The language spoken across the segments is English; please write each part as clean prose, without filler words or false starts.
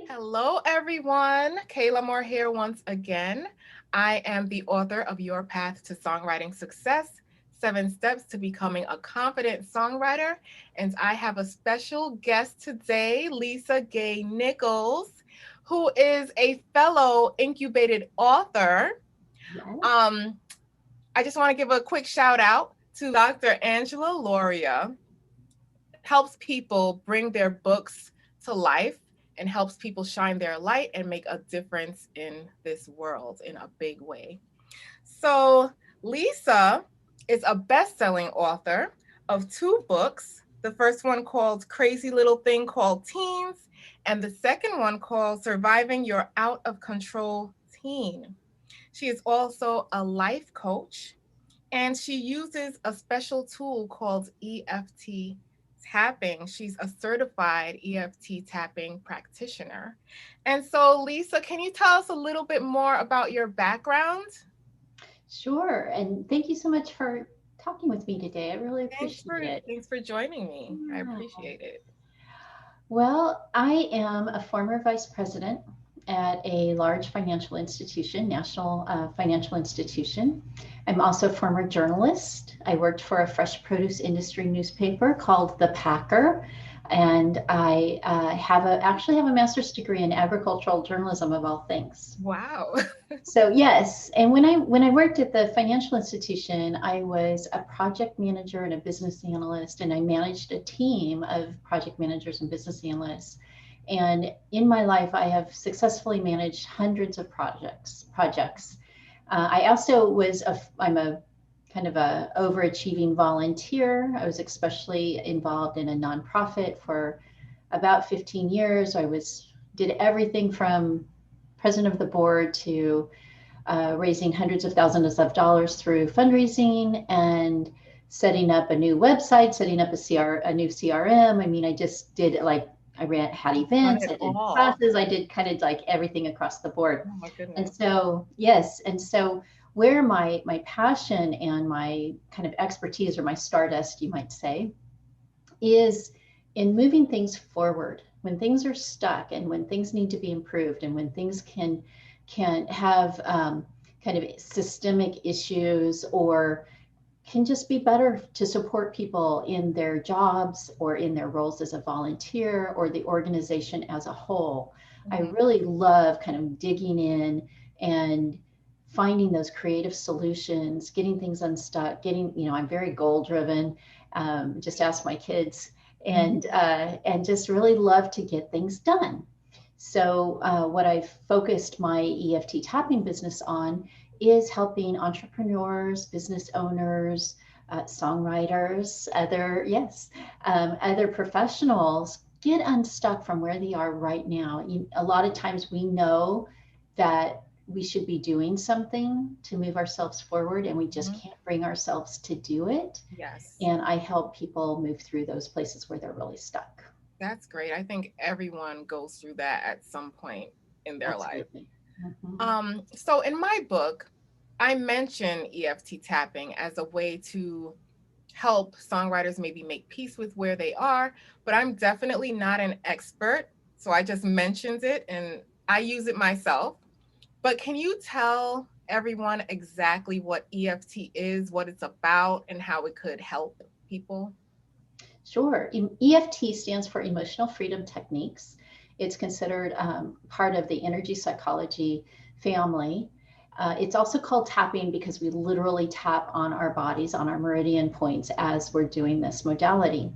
Hello, everyone. Kayla Moore here once again. I am the author of Your Path to Songwriting Success, 7 Steps to Becoming a Confident Songwriter. And I have a special guest today, Lisa Gay Nichols, who is a fellow incubated author. Yes. Um, I just want to give a quick shout out to Dr. Angela Loria, helps people bring their books to life and helps people shine their light and make a difference in this world in a big way. So, Lisa is a best selling author of 2 books. The first one called Crazy Little Thing Called Teens, and the second one called Surviving Your Out of Control Teen. She is also a life coach and she uses a special tool called EFT tapping. She's a certified EFT tapping practitioner. And so, Lisa, can you tell us a little bit more about your background? Sure. And thank you so much for talking with me today. I really Thanks for appreciate it. thanks for joining me. I Yeah. appreciate it. Well, I am a former vice president at a large financial institution, national financial institution. I'm also a former journalist. I worked for a fresh produce industry newspaper called The Packer, and I actually have a master's degree in agricultural journalism of all things. Wow. So yes, and when I worked at the financial institution, I was a project manager and a business analyst, and I managed a team of project managers and business analysts. And in my life, I have successfully managed hundreds of projects. I also I'm a kind of a overachieving volunteer. I was especially involved in a nonprofit for about 15 years. Did everything from president of the board to raising hundreds of thousands of dollars through fundraising and setting up a new website, setting up a new CRM. I mean, I just did like had Done events, it I did all. classes, I did kind of like everything across the board. Oh my And goodness. so, yes, and so where my passion and my kind of expertise or my stardust, you might say, is in moving things forward when things are stuck and when things need to be improved and when things can have kind of systemic issues or can just be better to support people in their jobs or in their roles as a volunteer or the organization as a whole. I Mhm. really love kind of digging in and finding those creative solutions, getting things unstuck, I'm very goal driven. Just ask my kids, and just really love to get things done. So, what I've focused my EFT tapping business on is helping entrepreneurs, business owners, songwriters, other professionals get unstuck from where they are right now. A lot of times we know that we should be doing something to move ourselves forward, and we just Mhm. can't bring ourselves to do it. Yes. And I help people move through those places where they're really stuck. That's great. I think everyone goes through that at some point in their life. Absolutely. Mhm. So in my book, I mention EFT tapping as a way to help songwriters maybe make peace with where they are, but I'm definitely not an expert. So I just mentioned it and I use it myself. But can you tell everyone exactly what EFT is, what it's about, and how it could help people? Sure. EFT stands for Emotional Freedom Techniques. It's considered part of the energy psychology family. It's also called tapping because we literally tap on our bodies, on our meridian points as we're doing this modality.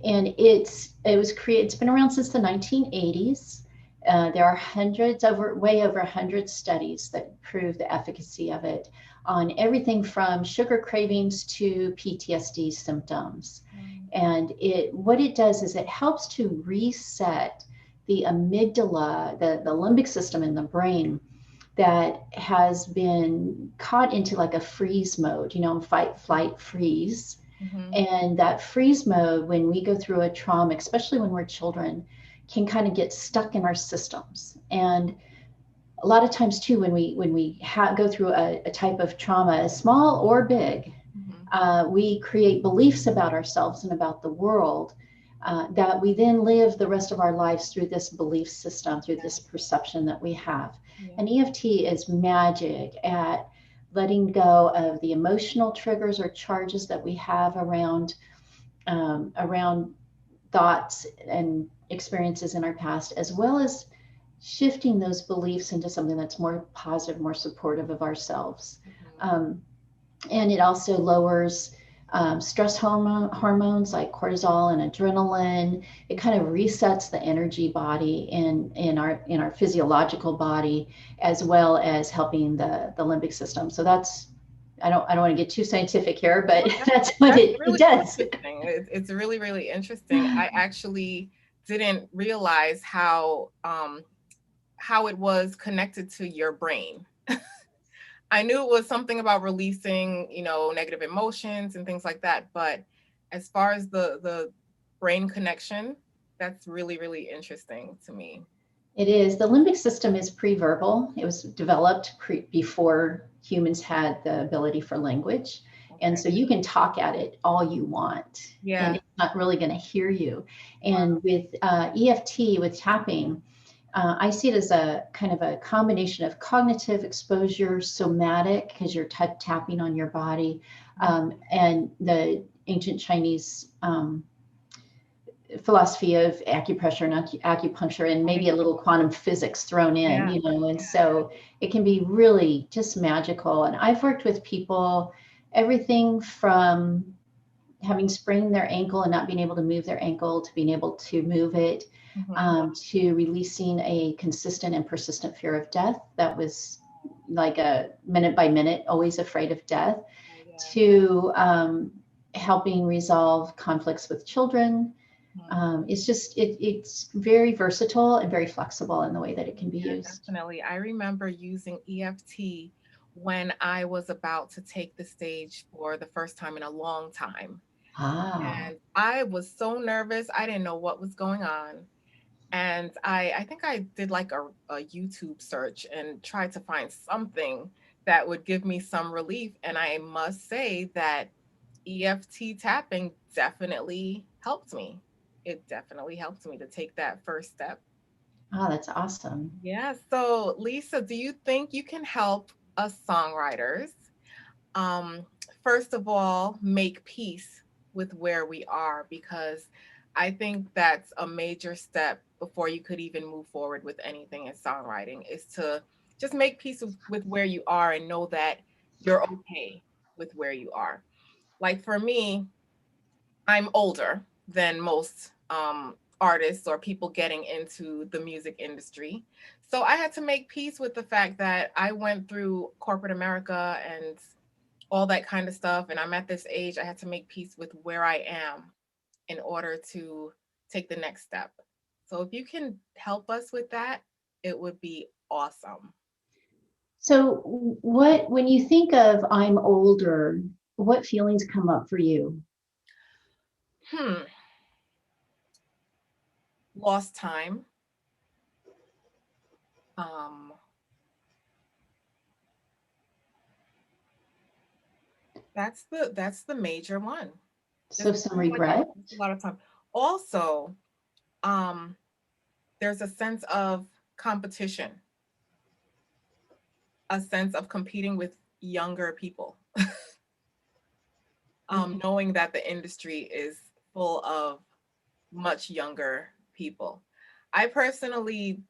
And it's been around since the 1980s. There are way over 100 studies that prove the efficacy of it on everything from sugar cravings to PTSD symptoms. And what it does is it helps to reset the amygdala, the limbic system in the brain that has been caught into like a freeze mode, fight, flight, freeze. Mm-hmm. And that freeze mode, when we go through a trauma, especially when we're children, can kind of get stuck in our systems. And a lot of times too, when we go through a type of trauma, small or big, Mm-hmm. we create beliefs about ourselves and about the world that we then live the rest of our lives through this belief system, through this perception that we have. Yeah. And EFT is magic at letting go of the emotional triggers or charges that we have around thoughts and experiences in our past, as well as shifting those beliefs into something that's more positive, more supportive of ourselves. And it also lowers stress hormones like cortisol and adrenaline. It kind of resets the energy body in our physiological body, as well as helping the limbic system. So that's, I don't want to get too scientific here, but that's what it Really does. interesting. It's really, really interesting. I actually didn't realize how it was connected to your brain. I knew it was something about releasing, negative emotions and things like that. But as far as the brain connection, that's really, really interesting to me. It is. The limbic system is pre-verbal. It was developed before humans had the ability for language. And Okay. so you can talk at it all you want, and Yeah. it's not really going to hear you. Wow. And with EFT, with tapping, I see it as a kind of a combination of cognitive exposure, somatic, because you're tapping on your body, and the ancient Chinese philosophy of acupressure and acupuncture, and maybe a little quantum physics thrown in, Yeah. and so it can be really just magical. And I've worked with people, everything from having sprained their ankle and not being able to move their ankle to being able to move it, to releasing a consistent and persistent fear of death that was like a minute by minute, always afraid of death, Yeah. to helping resolve conflicts with children. It's very versatile and very flexible in the way that it can be used. Definitely. I remember using EFT when I was about to take the stage for the first time in a long time. Ah, And I was so nervous. I didn't know what was going on. And I think I did like a YouTube search and tried to find something that would give me some relief. And I must say that EFT tapping definitely helped me. It definitely helped me to take that first step. that's awesome. Yeah. So, Lisa, do you think you can help us songwriters, um, first of all, make peace with where we are? Because I think that's a major step before you could even move forward with anything in songwriting, is to just make peace with where you are and know that you're okay with where you are. Like for me, I'm older than most artists or people getting into the music industry. So I had to make peace with the fact that I went through corporate America and all that kind of stuff. And I'm at this age, I had to make peace with where I am in order to take the next step. So if you can help us with that, it would be awesome. So, when you think of I'm older, what feelings come up for you? Hmm. Lost time. Um, that's the major one. So, Just some feels like I regret? lost a lot of time. Also, um, there's a sense of competition, a sense of competing with younger people, Okay. knowing that the industry is full of much younger people. I personally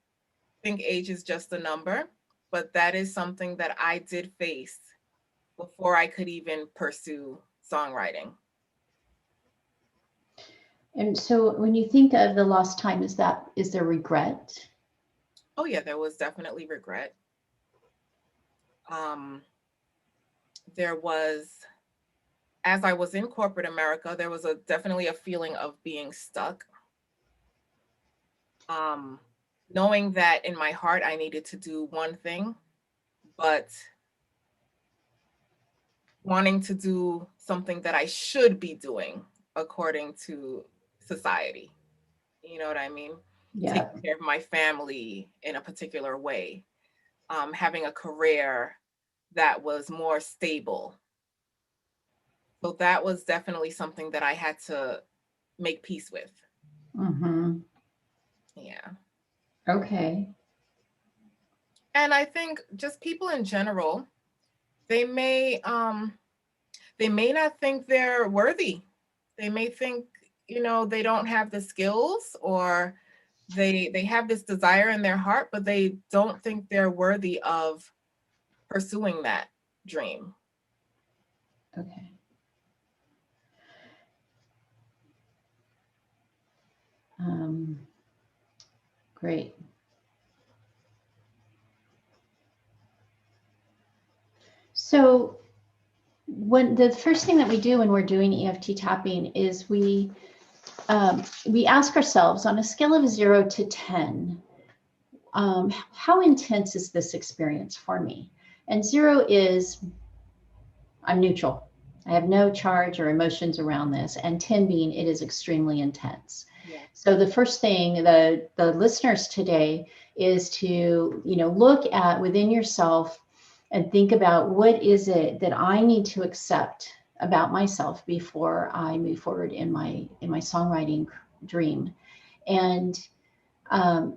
think age is just a number, but that is something that I did face before I could even pursue songwriting. And so, when you think of the lost time, is there regret? Oh yeah, there was definitely regret. Um, there was, as I was in corporate America, there was definitely a feeling of being stuck. Um, Knowing that in my heart I needed to do one thing, but wanting to do something that I should be doing according to society. You know what I mean? Yeah. Taking care of my family in a particular way, having a career that was more stable. So that was definitely something that I had to make peace with. Mm-hmm. Yeah. Okay. And I think just people in general, they may they may not think they're worthy. They may think, they don't have the skills, or they have this desire in their heart, but they don't think they're worthy of pursuing that dream. Okay. Great. So when the first thing that we do when we're doing EFT tapping is we ask ourselves on a scale of 0 to 10, how intense is this experience for me? And 0 is I'm neutral. I have no charge or emotions around this. And 10 being it is extremely intense. Yeah. So the first thing the listeners today is to, look at within yourself and think about what is it that I need to accept about myself before I move forward in my songwriting dream. And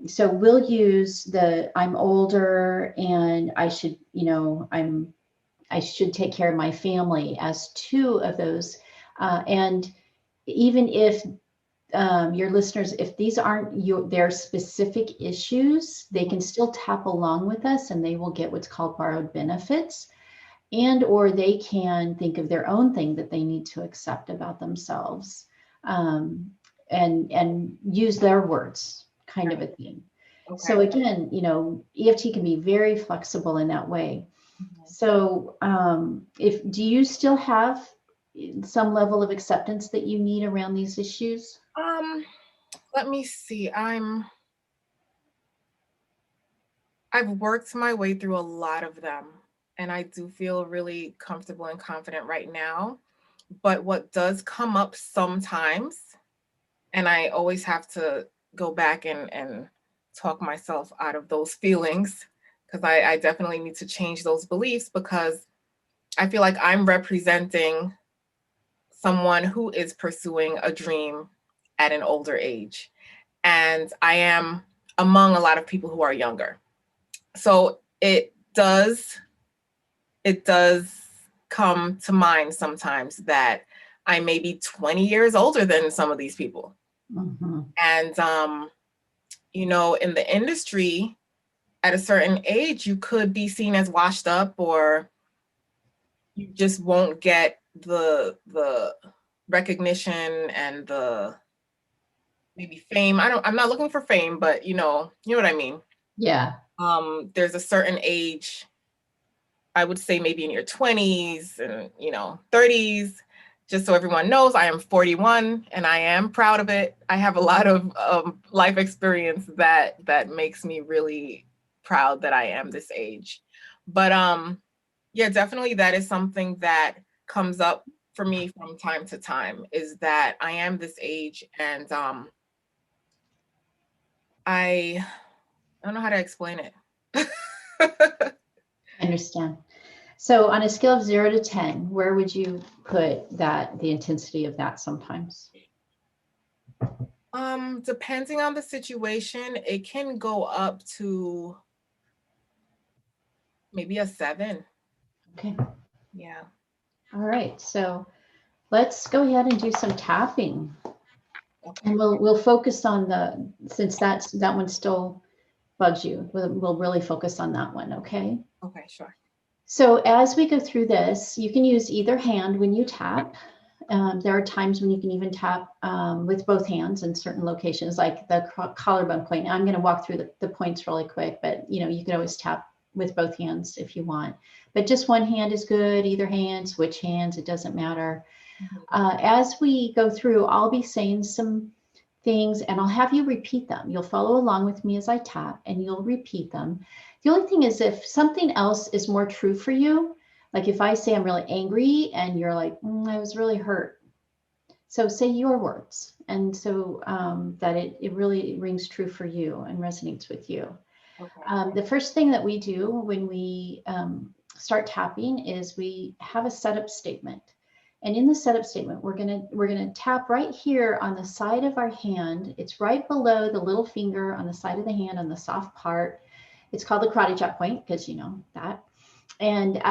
so we'll use the I'm older and I should, I should take care of my family as two of those. And even if your listeners, if these aren't their specific issues, they can still tap along with us and they will get what's called borrowed benefits. And or they can think of their own thing that they need to accept about themselves, and use their words, kind of a thing. Okay. So again, EFT can be very flexible in that way. Mhm. So if do you still have some level of acceptance that you need around these issues? Let me see. I've worked my way through a lot of them, and I do feel really comfortable and confident right now. But what does come up sometimes, and I always have to go back and talk myself out of those feelings, because I definitely need to change those beliefs, because I feel like I'm representing someone who is pursuing a dream at an older age. And I am among a lot of people who are younger. So it does come to mind sometimes that I may be 20 years older than some of these people. Mm-hmm. And in the industry, at a certain age, you could be seen as washed up, or you just won't get the recognition and the maybe fame. I'm not looking for fame, but you know what I mean. Yeah. There's a certain age, I would say maybe in your 20s and 30s. Just so everyone knows, I am 41 and I am proud of it. I have a lot of life experience that makes me really proud that I am this age. But yeah, definitely that is something that comes up for me from time to time, is that I am this age, and I don't know how to explain it. I understand. So on a scale of 0 to 10, where would you put the intensity of that sometimes? Depending on the situation, it can go up to maybe a 7. Okay. Yeah. All right. So let's go ahead and do some tapping. Okay. And we'll focus on since that one still bugs you, we'll really focus on that one, okay? Okay, sure. So as we go through this, you can use either hand when you tap. There are times when you can even tap with both hands in certain locations, like the collarbone point. I'm going to walk through the points really quick, but you can always tap with both hands if you want. But just one hand is good, either hand, switch hands, it doesn't matter. As we go through, I'll be saying some things and I'll have you repeat them. You'll follow along with me as I tap and you'll repeat them. The only thing is, if something else is more true for you, like if I say I'm really angry and you're like, I was really hurt. So say your words. And so that it really rings true for you and resonates with you. Okay. The first thing that we do when we start tapping is we have a setup statement. And in the setup statement, we're gonna tap right here on the side of our hand. It's right below the little finger on the side of the hand on the soft part. It's called the karate chop point because you know that. And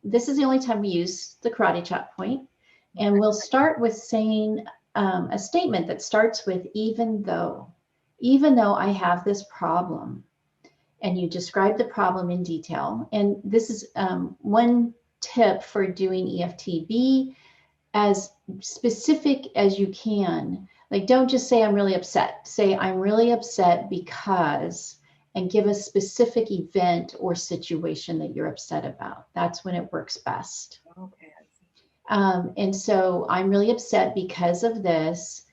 this is the only time we use the karate chop point. And we'll start with saying a statement that starts with even though I have this problem. And you describe the problem in detail. And this is one tip for doing EFT. Be as specific as you can. Like, don't just say, I'm really upset. Say, I'm really upset because, and give a specific event or situation that you're upset about. That's when it works best. Okay. And so I'm really upset because of this,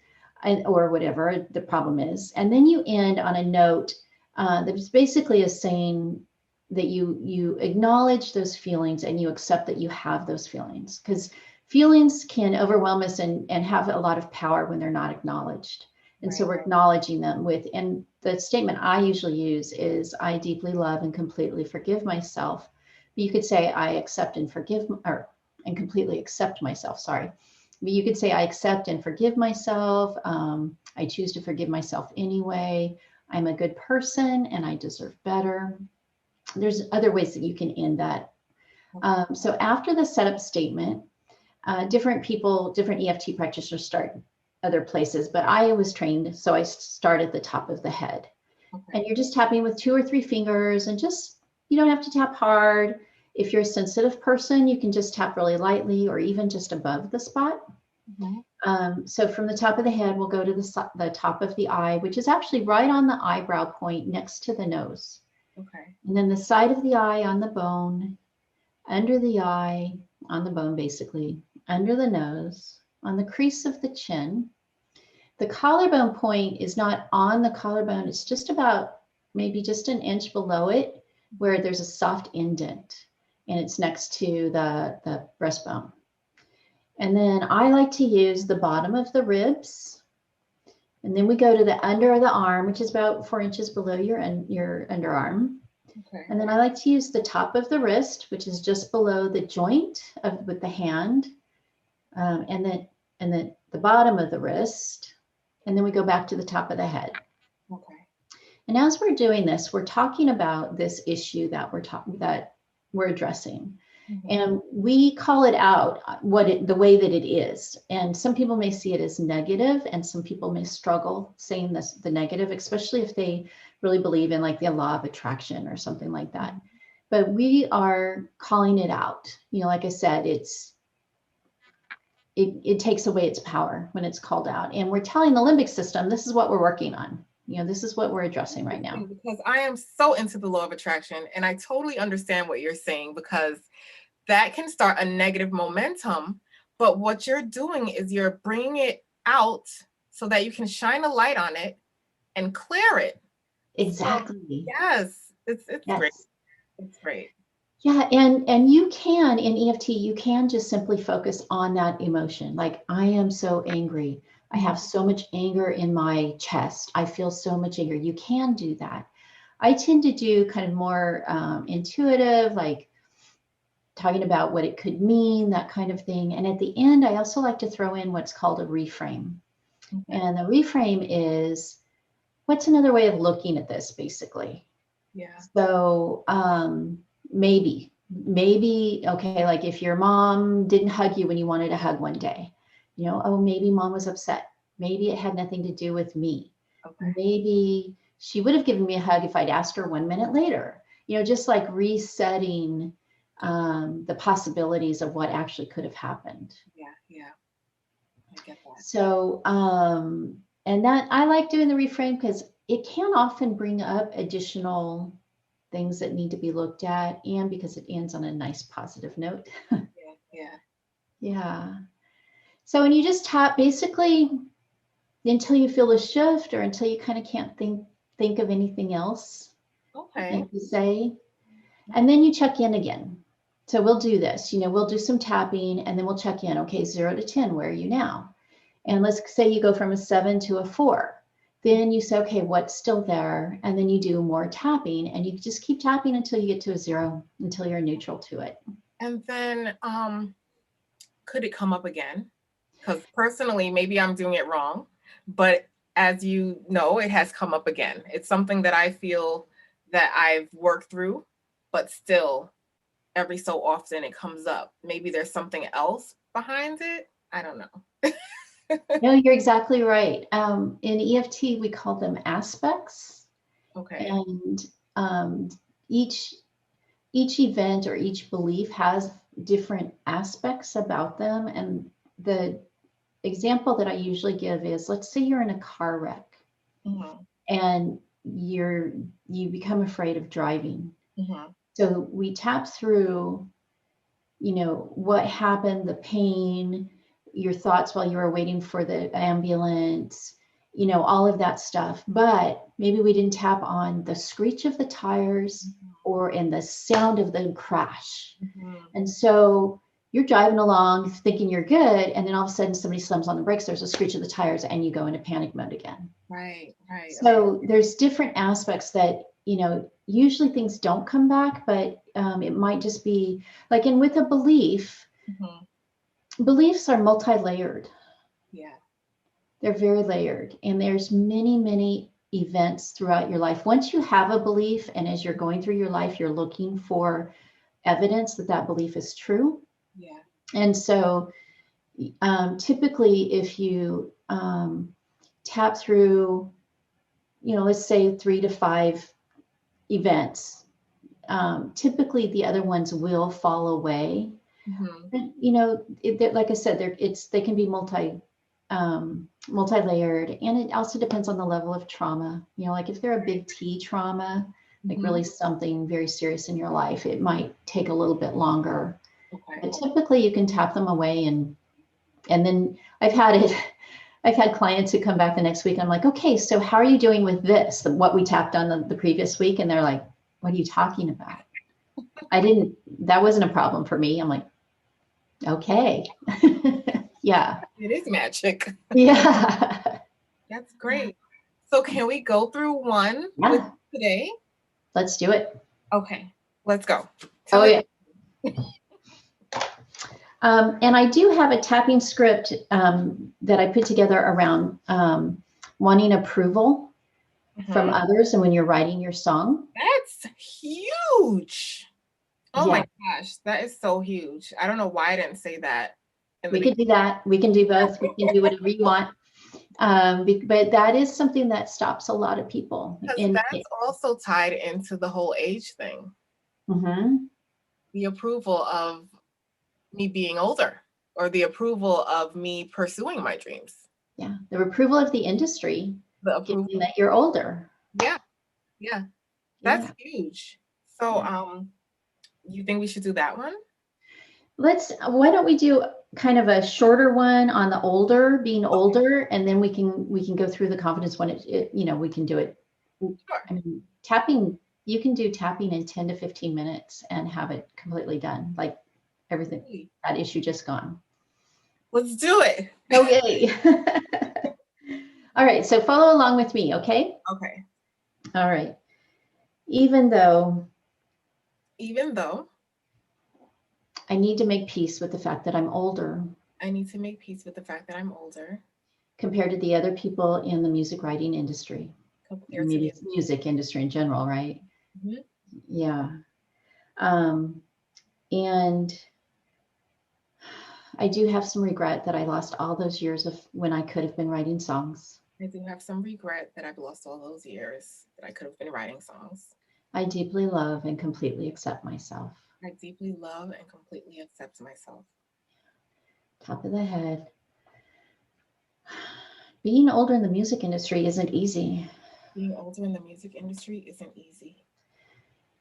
or whatever the problem is. And then you end on a note that is basically is saying that you acknowledge those feelings and you accept that you have those feelings, because feelings can overwhelm us and have a lot of power when they're not acknowledged. And so we're acknowledging them with, and the statement I usually use is, I deeply love and completely forgive myself. But you could say, I accept and forgive, and completely accept myself, sorry. But you could say, I accept and forgive myself. I choose to forgive myself anyway. I'm a good person and I deserve better. There's other ways that you can end that. So after the setup statement, different people, different EFT practitioners start other places, but I was trained, so I start at the top of the head. Okay. And you're just tapping with 2 or 3 fingers, and just, you don't have to tap hard. If you're a sensitive person, you can just tap really lightly or even just above the spot. Mm-hmm. So from the top of the head, we'll go to the top of the eye, which is actually right on the eyebrow point next to the nose. Okay. And then the side of the eye on the bone, under the eye, on the bone basically, under the nose, on the crease of the chin. The collarbone point is not on the collarbone. It's just about maybe just an inch below it, where there's a soft indent, and it's next to the breastbone. And then I like to use the bottom of the ribs. And then we go to the under of the arm, which is about 4 inches below your underarm. Okay. And then I like to use the top of the wrist, which is just below the joint with the hand. And then the bottom of the wrist. And then we go back to the top of the head. Okay. And as we're doing this, we're talking about this issue that we're addressing. Mm-hmm. And we call it out the way that it is. And some people may see it as negative, and some people may struggle saying the negative, especially if they really believe in like the law of attraction or something like that. Mm-hmm. But we are calling it out. You know, like I said, it takes away its power when it's called out. And we're telling the limbic system, this is what we're working on. You know, this is what we're addressing right now. Because I am so into the law of attraction, and I totally understand what you're saying, because that can start a negative momentum. But what you're doing is you're bringing it out so that you can shine a light on it and clear it. Exactly. So, yes, it's yes. Great. It's great. Yeah, and you can, in EFT, you can just simply focus on that emotion. Like, I am so angry. I have so much anger in my chest. I feel so much anger. You can do that. I tend to do kind of more intuitive, like talking about what it could mean, that kind of thing. And at the end, I also like to throw in what's called a reframe. Okay. And the reframe is, what's another way of looking at this, basically? Yeah. So, maybe, okay, like if your mom didn't hug you when you wanted a hug one day, you know, oh, maybe mom was upset. Maybe it had nothing to do with me. Okay. Maybe she would have given me a hug if I'd asked her 1 minute later, you know, just like resetting the possibilities of what actually could have happened. Yeah. I get that. So, and that I like doing the reframe because it can often bring up additional things that need to be looked at, and because it ends on a nice positive note. Yeah. So when you just tap, basically until you feel a shift, or until you kind of can't think of anything else. Okay. To say, and then you check in again. So we'll do this, you know, we'll do some tapping, and then we'll check in. Okay, 0 to 10, where are you now? And let's say you go from a 7 to a 4. Then you say, okay, what's still there? And then you do more tapping, and you just keep tapping until you get to a 0, until you're neutral to it. And then could it come up again? Because personally, maybe I'm doing it wrong, but as you know, it has come up again. It's something that I feel that I've worked through, but still every so often it comes up. Maybe there's something else behind it. I don't know. No, you're exactly right. In EFT, we call them aspects, Okay. and each event or each belief has different aspects about them. And the example that I usually give is, let's say you're in a car wreck Mm-hmm. and you become afraid of driving. Mm-hmm. So we tap through, what happened, the pain, your thoughts while you were waiting for the ambulance, all of that stuff. But maybe we didn't tap on the screech of the tires or in the sound of the crash. Mm-hmm. And so you're driving along thinking you're good, and then all of a sudden somebody slams on the brakes, there's a screech of the tires, and you go into panic mode again. Right, right. So there's different aspects that, usually things don't come back, but it might just be like, and with a belief, beliefs are multi-layered. Yeah. They're very layered, and there's many, many events throughout your life. Once you have a belief, and as you're going through your life, you're looking for evidence that that belief is true. Yeah. And so typically if you tap through, let's say 3 to 5 events, typically the other ones will fall away. And, like I said, they can be multi-layered, and it also depends on the level of trauma. Like if they're a big T trauma, like really something very serious in your life, it might take a little bit longer. Okay. But typically you can tap them away, and then I've had clients who come back the next week and I'm like, okay, so how are you doing with this? What we tapped on the previous week? And they're like, what are you talking about? That wasn't a problem for me. I'm like, okay. Yeah. It is magic. Yeah. That's great. So can we go through one with today? Let's do it. Okay, let's go. Yeah. And I do have a tapping script that I put together around wanting approval from others, and when you're writing your song. That's huge. Oh my gosh, that is so huge. I don't know why I didn't say that. We could do that. We can do both. We can do whatever you want. But that is something that stops a lot of people. Because that's also tied into the whole age thing. The approval of me being older, or the approval of me pursuing my dreams. Yeah, the approval of the industry, the approval that you're older. Yeah, that's huge. So, you think we should do that one? Why don't we do kind of a shorter one on the being older, and then we can go through the confidence one. We can do it. Sure. I mean, tapping, you can do tapping in 10 to 15 minutes and have it completely done. Like everything, that issue just gone. Let's do it. Okay. All right. So follow along with me. Okay. Okay. All right. Even though I need to make peace with the fact that I'm older. I need to make peace with the fact that I'm older. Compared to the other people in the music writing industry. Maybe it's music industry in general, right? Yeah. And I do have some regret that I lost all those years of when I could have been writing songs. I do have some regret that I've lost all those years that I could have been writing songs. I deeply love and completely accept myself. I deeply love and completely accept myself. Top of the head. Being older in the music industry isn't easy. Being older in the music industry isn't easy.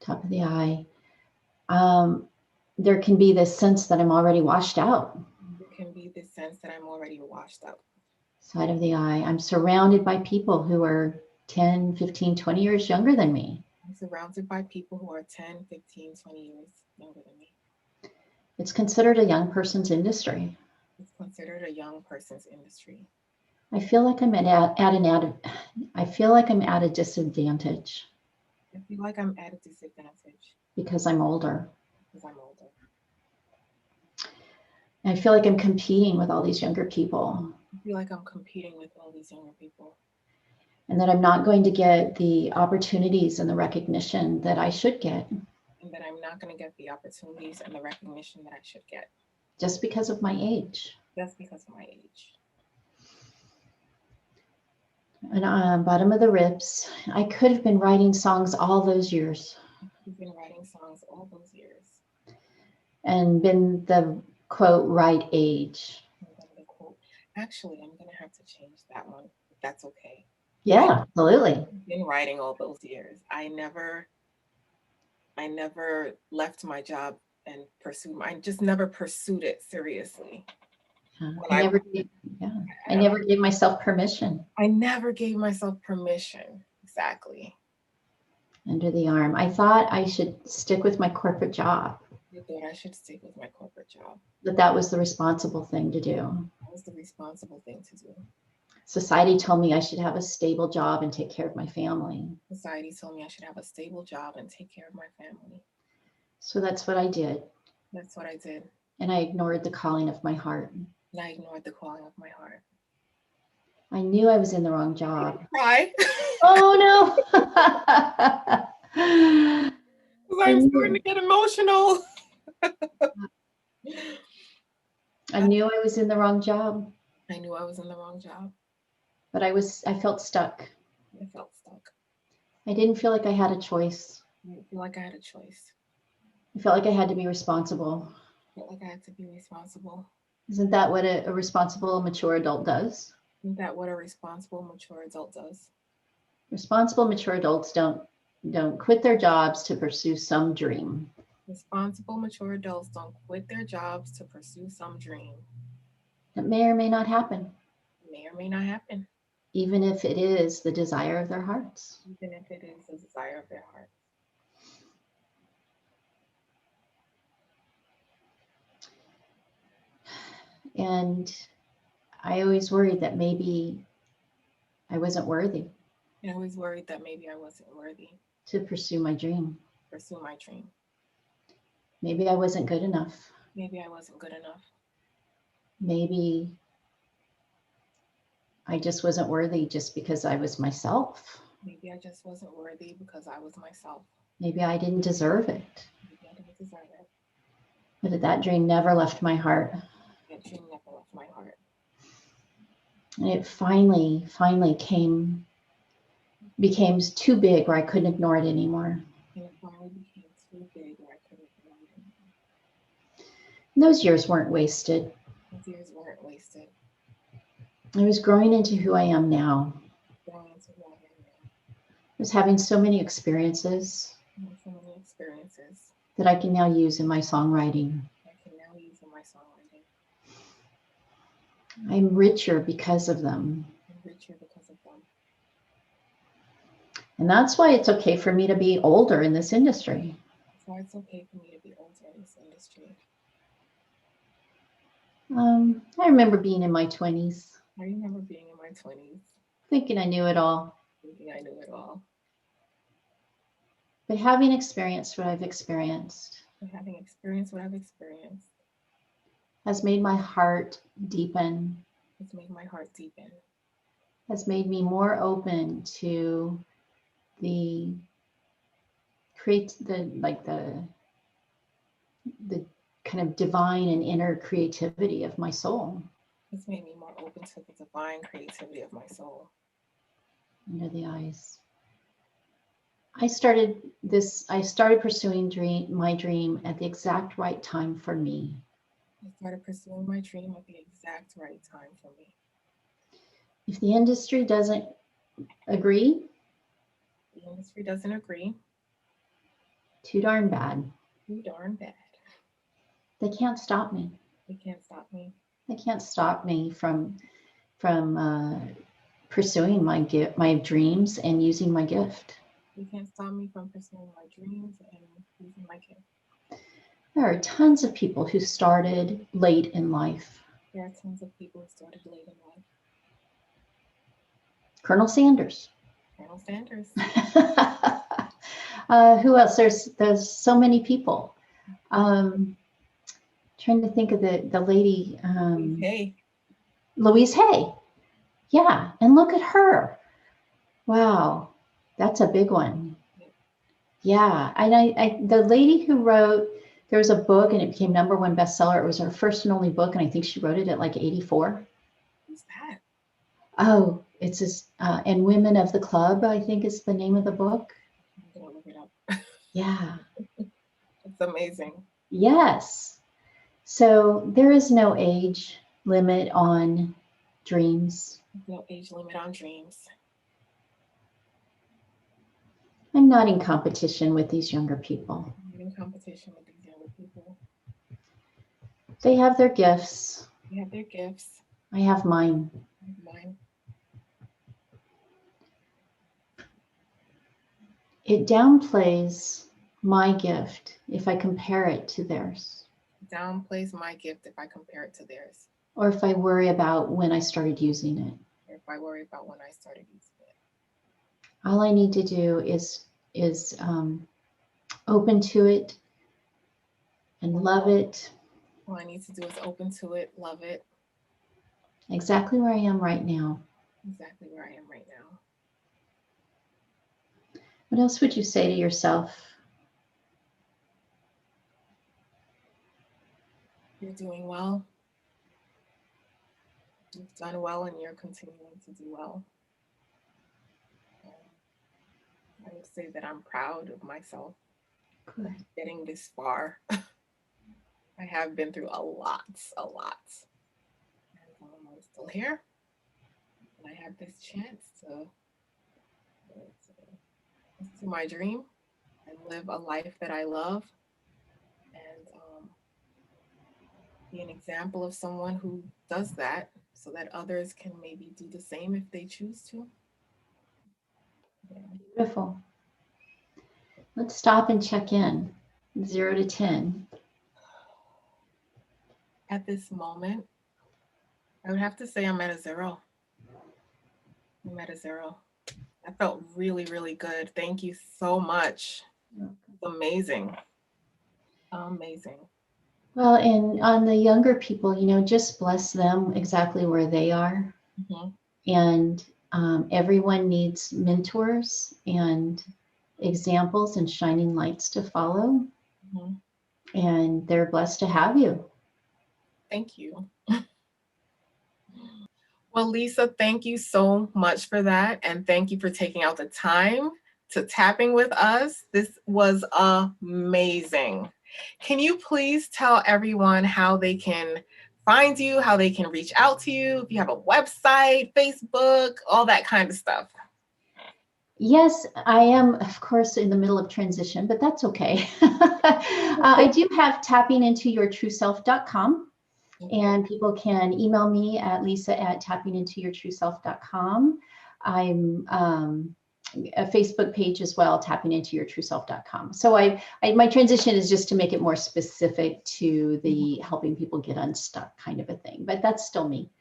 Top of the eye. There can be this sense that I'm already washed out. There can be this sense that I'm already washed out. Side of the eye. I'm surrounded by people who are 10, 15, 20 years younger than me. I'm surrounded by people who are 10, 15, 20 years younger than me. It's considered a young person's industry. It's considered a young person's industry. I feel like I'm at a disadvantage. I feel like I'm at a disadvantage. Because I'm older. I feel like I'm competing with all these younger people, I feel like I'm competing with all these younger people. and that I'm not going to get the opportunities and the recognition that I should get. And that I'm not going to get the opportunities and the recognition that I should get. Just because of my age. Just because of my age. And bottom of the ribs, I could have been writing songs all those years. You've been writing songs all those years. And been the quote right age. The quote. Actually, I'm going to have to change that one, if that's okay. Yeah, absolutely. I've been writing all those years. I never left my job and I just never pursued it seriously. I never gave myself permission. I never gave myself permission. Exactly. Under the arm. I thought I should stick with my corporate job. I thought I should stick with my corporate job. That was the responsible thing to do. That was the responsible thing to do. Society told me I should have a stable job and take care of my family. Society told me I should have a stable job and take care of my family. So that's what I did. That's what I did. And I ignored the calling of my heart. And I ignored the calling of my heart. I knew I was in the wrong job. Cry. Oh no. I'm starting to get emotional. I knew I was in the wrong job. I knew I was in the wrong job. But I felt stuck. I felt stuck. I didn't feel like I had a choice. I didn't feel like I had a choice. I felt like I had to be responsible. I felt like I had to be responsible. Isn't that what a responsible, mature adult does? Isn't that what a responsible, mature adult does? Responsible, mature adults don't quit their jobs to pursue some dream. Responsible, mature adults don't quit their jobs to pursue some dream. That may or may not happen. May or may not happen. Even if it is the desire of their hearts. Even if it is the desire of their hearts. And I always worried that maybe I wasn't worthy. I always worried that maybe I wasn't worthy to pursue my dream. Pursue my dream. Maybe I wasn't good enough. Maybe I wasn't good enough. Maybe I just wasn't worthy just because I was myself. Maybe I just wasn't worthy because I was myself. Maybe I didn't deserve it. Maybe I didn't deserve it. But that dream never left my heart. That dream never left my heart. And it finally became too big where I couldn't ignore it anymore. And it finally became too big where I couldn't ignore it anymore. And those years weren't wasted. Those years weren't wasted. I was growing into who I am now. Growing into who I am now. I was having so many experiences. So many experiences. That I can now use in my songwriting. I'm richer because of them. And that's why it's okay for me to be older in this industry. That's why it's okay for me to be older in this industry. I remember being in my 20s. I remember being in my 20s. Thinking I knew it all. Thinking I knew it all. But having experienced what I've experienced. Has made my heart deepen. Has made my heart deepen. Has made me more open to the kind of divine and inner creativity of my soul. It's made me more open to the divine creativity of my soul. Under the eyes. I started pursuing my dream at the exact right time for me. I started pursuing my dream at the exact right time for me. If the industry doesn't agree, too darn bad. Too darn bad. They can't stop me. They can't stop me. They can't stop me from pursuing my dreams and using my gift. They can't stop me from pursuing my dreams and using my gift. There are tons of people who started late in life. There are tons of people who started late in life. Colonel Sanders. Colonel Sanders. Who else? There's so many people. Trying to think of the lady, Hey. Louise Hay. Yeah, and look at her. Wow, that's a big one. Yeah, and the lady who wrote, there was a book and it became #1 bestseller. It was her first and only book, and I think she wrote it at like 84. Who's that? Oh, it's this, and Women of the Club, I think is the name of the book. I'm gonna look it up. Yeah. It's amazing. Yes. So there is no age limit on dreams. No age limit on dreams. I'm not in competition with these younger people. I'm in competition with these younger people. They have their gifts. They have their gifts. I have mine. I have mine. It downplays my gift if I compare it to theirs, Downplays my gift if I compare it to theirs, or if I worry about when I started using it. or if I worry about when I started using it. All I need to do is open to it and love it. All I need to do is open to it, love it. Exactly where I am right now. Exactly where I am right now. What else would you say to yourself? You're doing well. You've done well, and you're continuing to do well. I would say that I'm proud of myself. Good. Getting this far. I have been through a lot. And I'm still here. And I have this chance to pursue my dream and live a life that I love, and be an example of someone who does that, so that others can maybe do the same if they choose to. Yeah. Beautiful. Let's stop and check in. 0 to 10. At this moment, I would have to say I'm at a 0. I'm at a 0. That felt really, really good. Thank you so much. It's amazing. Amazing. Well, and on the younger people, just bless them exactly where they are. Mm-hmm. And everyone needs mentors and examples and shining lights to follow. Mm-hmm. And they're blessed to have you. Thank you. Well, Lisa, thank you so much for that. And thank you for taking out the time to tapping with us. This was amazing. Can you please tell everyone how they can find you, how they can reach out to you, if you have a website, Facebook, all that kind of stuff? Yes, I am, of course, in the middle of transition, but that's okay. I do have tappingintoyourtrueself.com. And people can email me at lisa@tappingintoyourtrueself.com. I'm a Facebook page as well, tappingintoyourtrueself.com. So my transition is just to make it more specific to the helping people get unstuck kind of a thing, but that's still me.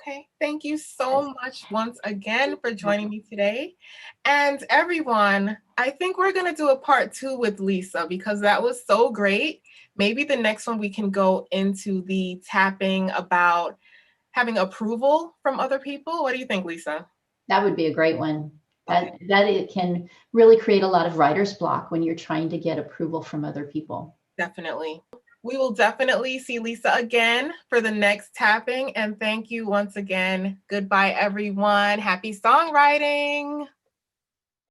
Okay, thank you so much once again for joining me today. And everyone, I think we're going to do a part 2 with Lisa because that was so great. Maybe the next one we can go into the tapping about having approval from other people. What do you think, Lisa? That would be a great one. That it can really create a lot of writer's block when you're trying to get approval from other people. Definitely. We will definitely see Lisa again for the next tapping. And thank you once again. Goodbye, everyone. Happy songwriting.